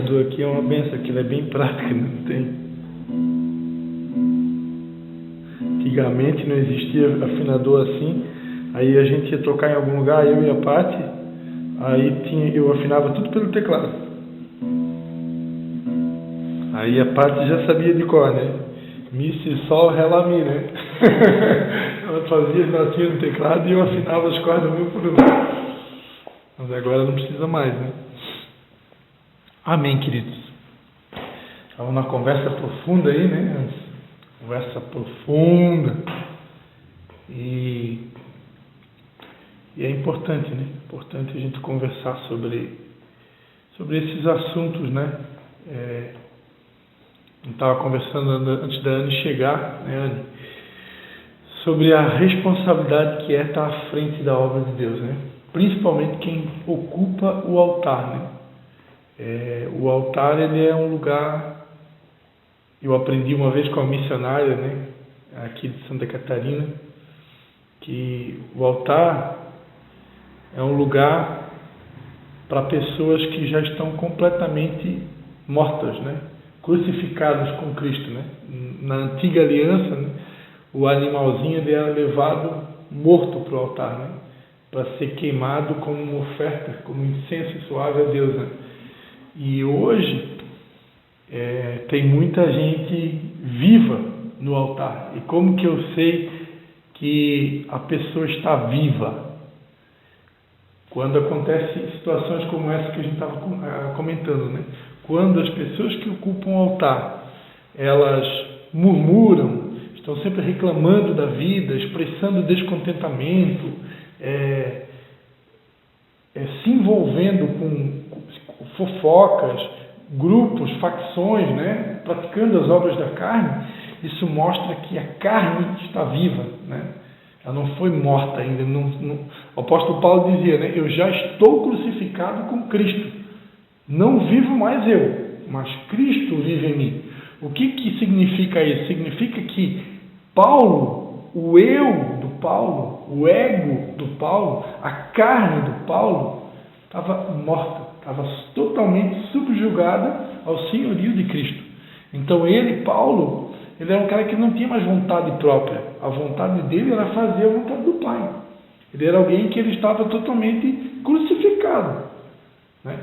afinador aqui é uma benção, que ele é bem prático, né? Não tem. Antigamente não existia afinador assim, aí a gente ia tocar em algum lugar, eu e a Paty, aí eu afinava tudo pelo teclado. Aí a Paty já sabia de cor, né? Mi, si, sol, ré, lá, mi, né? Ela fazia as notinhas no teclado e eu afinava as cordas meu por um. Mas agora não precisa mais, né? Amém, queridos. Estamos numa conversa profunda aí, né? Conversa profunda. E é importante, né? Importante a gente conversar sobre esses assuntos, né? Eu estava conversando antes da Anne chegar, né, Anne? Sobre a responsabilidade que é estar à frente da obra de Deus, né? Principalmente quem ocupa o altar, né? O altar, ele é um lugar, eu aprendi uma vez com a missionária, né, aqui de Santa Catarina, que o altar é um lugar para pessoas que já estão completamente mortas, né, crucificadas com Cristo, né. Na antiga aliança, né, o animalzinho ele era levado morto para o altar, né, para ser queimado como uma oferta, como incenso suave a Deus, né. E hoje tem muita gente viva no altar. E como que eu sei que a pessoa está viva? Quando acontecem situações como essa que a gente estava comentando, né? Quando as pessoas que ocupam o altar, elas murmuram, estão sempre reclamando da vida, expressando descontentamento, se envolvendo com fofocas, grupos, facções, né, praticando as obras da carne, isso mostra que a carne está viva, né? Ela não foi morta ainda. O apóstolo Paulo dizia, né, eu já estou crucificado com Cristo. Não vivo mais eu, mas Cristo vive em mim. O que significa isso? Significa que Paulo, o eu do Paulo, o ego do Paulo, a carne do Paulo, estava morta, estava totalmente subjugada ao senhorio de Cristo. Então Paulo, ele era um cara que não tinha mais vontade própria. A vontade dele era fazer a vontade do Pai. Ele era alguém que ele estava totalmente crucificado, né?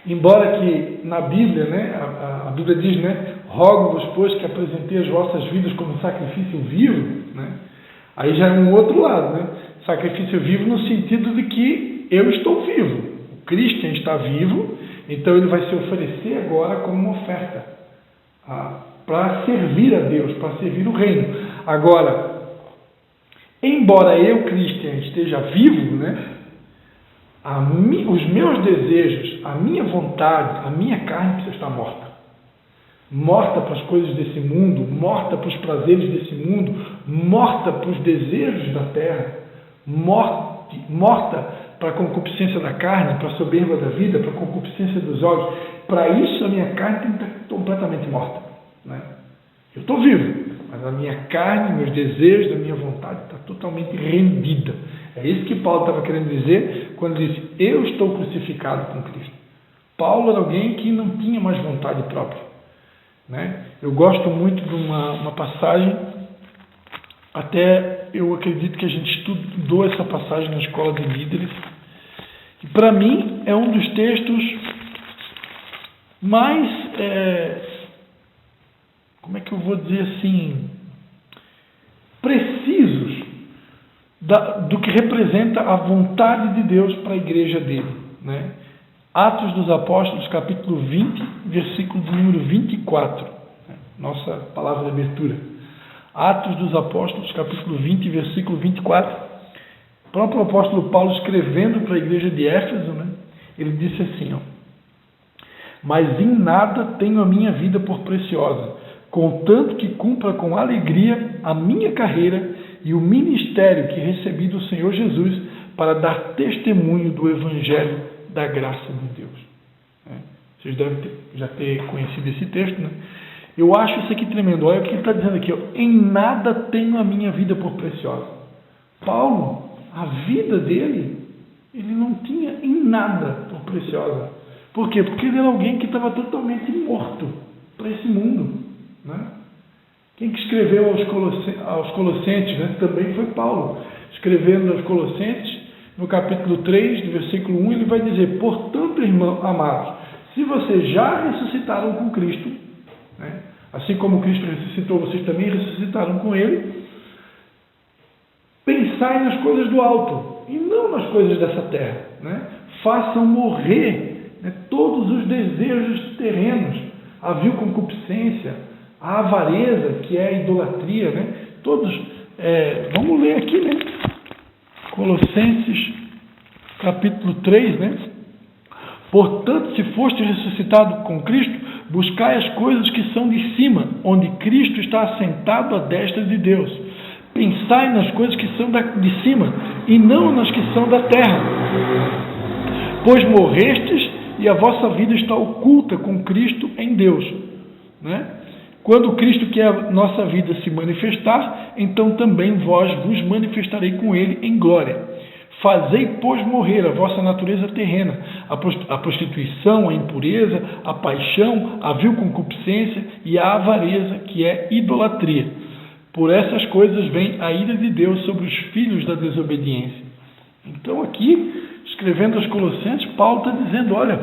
Embora que na Bíblia, né, a Bíblia diz, né, rogo-vos, pois, que apresentei as vossas vidas como sacrifício vivo, né? Aí já é um outro lado, né? Sacrifício vivo no sentido de que eu estou vivo. O Cristo está vivo, então ele vai se oferecer agora como uma oferta para servir a Deus, para servir o reino. Agora, embora eu, Cristo, esteja vivo, né? Os meus desejos, a minha vontade, a minha carne precisa estar morta. Morta para as coisas desse mundo, morta para os prazeres desse mundo, morta para os desejos da terra, morta para a concupiscência da carne, para a soberba da vida, para a concupiscência dos olhos. Para isso a minha carne tem que estar completamente morta, né? Eu estou vivo, mas a minha carne, meus desejos, a minha vontade está totalmente rendida. É isso que Paulo estava querendo dizer quando disse, eu estou crucificado com Cristo. Paulo era alguém que não tinha mais vontade própria, né? Eu gosto muito de uma passagem, até eu acredito que a gente estudou essa passagem na escola de líderes, que para mim é um dos textos mais, como é que eu vou dizer assim, precisos do que representa a vontade de Deus para a igreja dele, né? Atos dos Apóstolos, capítulo 20, versículo de número 24, né? Nossa palavra de abertura. Atos dos Apóstolos, capítulo 20, versículo 24. O próprio apóstolo Paulo, escrevendo para a igreja de Éfeso, né? Ele disse assim, ó, mas em nada tenho a minha vida por preciosa, contanto que cumpra com alegria a minha carreira e o ministério que recebi do Senhor Jesus para dar testemunho do Evangelho da graça de Deus. Vocês devem já ter conhecido esse texto, né? Eu acho isso aqui tremendo. Olha o que ele está dizendo aqui, ó, em nada tenho a minha vida por preciosa. Paulo, a vida dele, ele não tinha em nada por preciosa. Por quê? Porque ele era alguém que estava totalmente morto para esse mundo, né? Quem que escreveu aos Colossenses, né? Também foi Paulo. Escrevendo aos Colossenses, no capítulo 3, do versículo 1, ele vai dizer: portanto, irmãos amados, se vocês já ressuscitaram com Cristo, né? Assim como Cristo ressuscitou, vocês também ressuscitaram com Ele, pensai nas coisas do alto, e não nas coisas dessa terra, né? Façam morrer, né, todos os desejos terrenos, a vil concupiscência, a avareza, que é a idolatria, né? Todos, vamos ler aqui, né? Colossenses, capítulo 3, né? Portanto, se foste ressuscitado com Cristo, buscai as coisas que são de cima, onde Cristo está assentado à destra de Deus. Pensai nas coisas que são de cima, e não nas que são da terra. Pois morrestes, e a vossa vida está oculta com Cristo em Deus, né? Quando Cristo, que é a nossa vida, se manifestar, então também vós vos manifestarei com Ele em glória. Fazei, pois, morrer a vossa natureza terrena, a prostituição, a impureza, a paixão, a vil concupiscência e a avareza, que é idolatria. Por essas coisas vem a ira de Deus sobre os filhos da desobediência. Então aqui, escrevendo aos Colossenses, Paulo está dizendo: olha,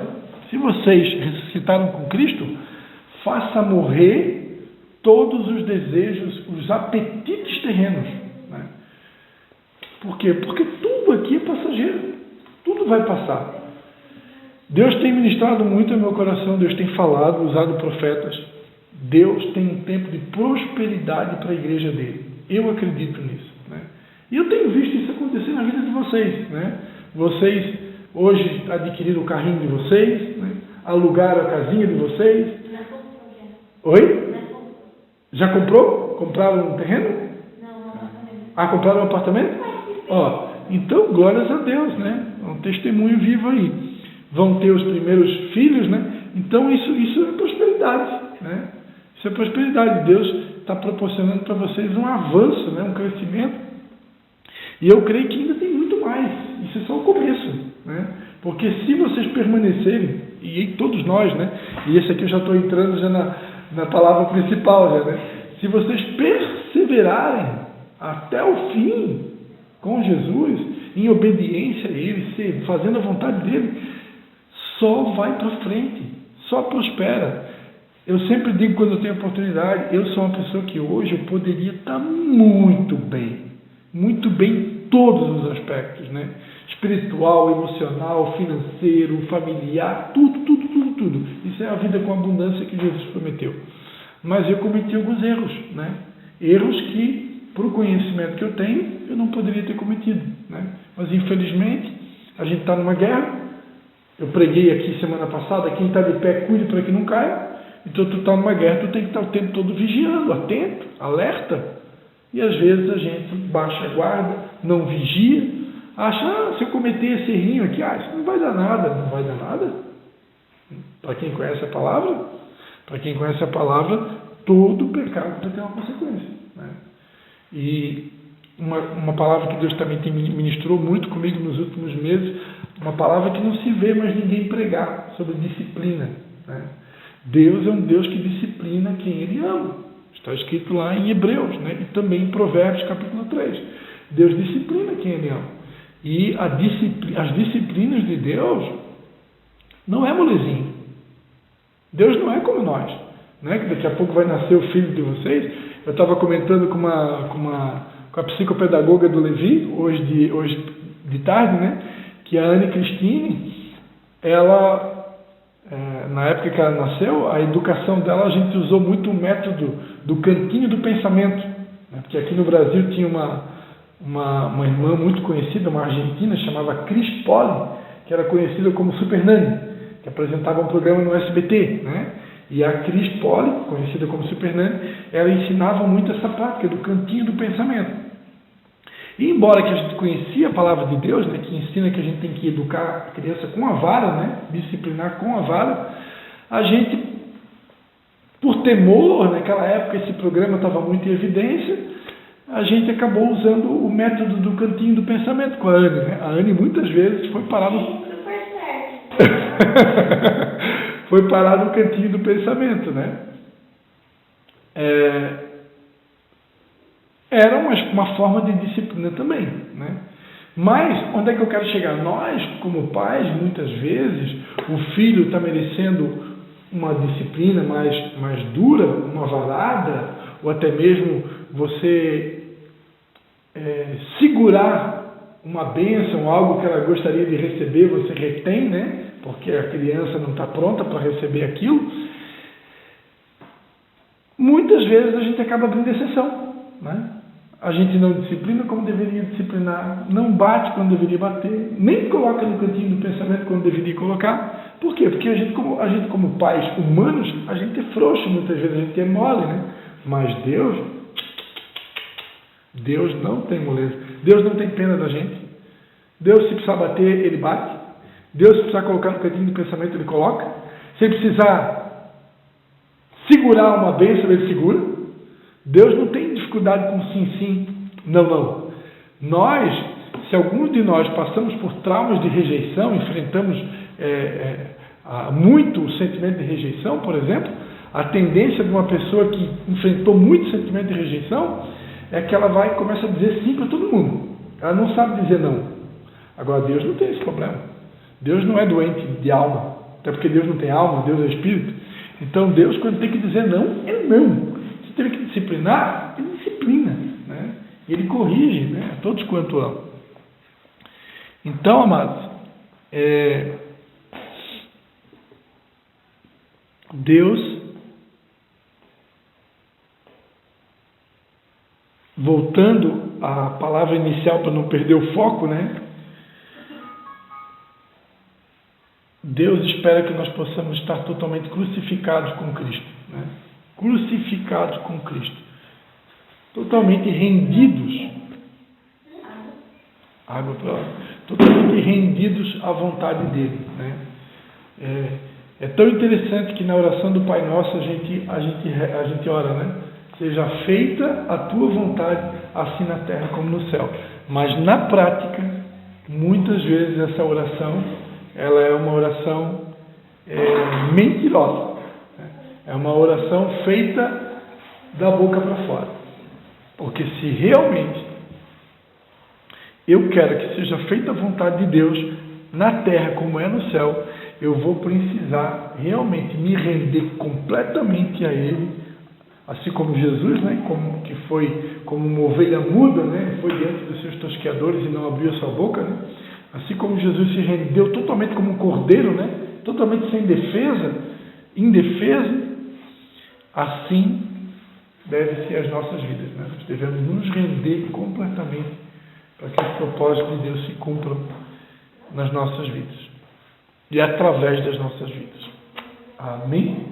se vocês ressuscitaram com Cristo, faça morrer todos os desejos, os apetites terrenos, né? Por quê? Porque tudo aqui é passageiro, tudo vai passar. Deus tem ministrado muito ao meu coração, Deus tem falado, usado profetas. Deus tem um tempo de prosperidade para a igreja dele. Eu acredito nisso, né? E eu tenho visto isso acontecer na vida de vocês, né? Vocês hoje adquiriram o carrinho de vocês, né? Alugaram a casinha de vocês. Oi? Já comprou? Compraram um terreno? Não. Compraram um apartamento? Então, glórias a Deus, né? Um testemunho vivo aí. Vão ter os primeiros filhos, né? Então, isso é prosperidade, né? Isso é prosperidade. Deus está proporcionando para vocês um avanço, né? Um crescimento. E eu creio que ainda tem muito mais. Isso é só o começo, né? Porque se vocês permanecerem, e todos nós, né? E esse aqui eu já estou entrando já na palavra principal, já, né? Se vocês perseverarem até o fim com Jesus, em obediência a Ele, fazendo a vontade dEle, só vai para frente, só prospera. Eu sempre digo, quando eu tenho oportunidade, eu sou uma pessoa que hoje eu poderia estar muito bem em todos os aspectos, né? Espiritual, emocional, financeiro, familiar, tudo. Isso é a vida com abundância que Jesus prometeu. Mas eu cometi alguns erros, né? Erros que, por conhecimento que eu tenho, eu não poderia ter cometido, né? Mas infelizmente, a gente está numa guerra. Eu preguei aqui semana passada: quem está de pé, cuide para que não caia. Então tu está numa guerra, tu tem que estar o tempo todo vigiando, atento, alerta. E às vezes a gente baixa a guarda, não vigia, acha: se eu cometer esse errinho aqui, isso não vai dar nada. Não vai dar nada? Para quem conhece a palavra, todo pecado vai ter uma consequência, né? E uma palavra que Deus também ministrou muito comigo nos últimos meses, uma palavra que não se vê mais ninguém pregar, sobre disciplina, né? Deus é um Deus que disciplina quem Ele ama. Está escrito lá em Hebreus, né? E também em Provérbios, capítulo 3. Deus disciplina quem Ele ama. E as disciplinas de Deus não é molezinha. Deus não é como nós, né? Que daqui a pouco vai nascer o filho de vocês. Eu estava comentando com a psicopedagoga do Levi, hoje de tarde, né? Que a Anne Cristine, ela, na época que ela nasceu, a educação dela, a gente usou muito o método do cantinho do pensamento, né? Porque aqui no Brasil tinha uma irmã muito conhecida, uma argentina, chamava Cris Poli, que era conhecida como Super Nani, que apresentava um programa no SBT, né? E a Cris Poli, conhecida como Super Nani, ela ensinava muito essa prática do cantinho do pensamento. E embora que a gente conhecia a palavra de Deus, né, que ensina que a gente tem que educar a criança com a vara, né, disciplinar com a vara, a gente, por temor, naquela época esse programa estava muito em evidência, a gente acabou usando o método do cantinho do pensamento com a Anne, né? A Anne muitas vezes foi parar no... foi parar no cantinho do pensamento, né? Era uma forma de disciplina também, né? Mas, onde é que eu quero chegar? Nós, como pais, muitas vezes, o filho está merecendo uma disciplina mais dura, uma varada, ou até mesmo você segurar uma bênção, algo que ela gostaria de receber, você retém, né? Porque a criança não está pronta para receber aquilo. Muitas vezes a gente acaba abrindo exceção, né? A gente não disciplina como deveria disciplinar, não bate quando deveria bater, nem coloca no cantinho do pensamento quando deveria colocar. Por quê? Porque a gente como pais humanos, a gente é frouxo, muitas vezes a gente é mole, né? Mas Deus não tem moleza. Deus não tem pena da gente. Deus, se precisar bater, Ele bate. Deus, se precisar colocar no cantinho do pensamento, Ele coloca. Se precisar segurar uma bênção, Ele segura. Deus não tem dificuldade com sim. Não. Nós, se alguns de nós passamos por traumas de rejeição, enfrentamos muito o sentimento de rejeição, por exemplo, a tendência de uma pessoa que enfrentou muito sentimento de rejeição é que ela vai e começa a dizer sim para todo mundo. Ela não sabe dizer não. Agora, Deus não tem esse problema. Deus não é doente de alma. Até porque Deus não tem alma, Deus é espírito. Então, Deus, quando tem que dizer não, é não. Se teve que disciplinar, Ele disciplina. Né? E Ele corrige, né? A todos quanto amam. Então, amados, Deus, voltando à palavra inicial para não perder o foco, né? Deus espera que nós possamos estar totalmente crucificados com Cristo, né? Crucificados com Cristo, totalmente rendidos, totalmente rendidos à vontade dele, né? É tão interessante que na oração do Pai Nosso a gente ora, né? Seja feita a tua vontade, assim na terra como no céu. Mas na prática, muitas vezes essa oração, ela é uma oração mentirosa. É uma oração feita da boca para fora. Porque se realmente eu quero que seja feita a vontade de Deus na terra como é no céu, eu vou precisar realmente me render completamente a Ele, assim como Jesus, né, que foi como uma ovelha muda, né, foi diante dos seus tosqueadores e não abriu a sua boca, né, assim como Jesus se rendeu totalmente como um cordeiro, né, totalmente sem defesa, indefeso, assim deve ser as nossas vidas, né? Nós devemos nos render completamente para que os propósitos de Deus se cumpram nas nossas vidas e através das nossas vidas. Amém?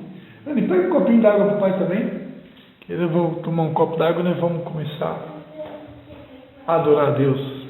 Anny, pega um copinho d'água para o pai também. Eu vou tomar um copo d'água e nós vamos começar a adorar a Deus.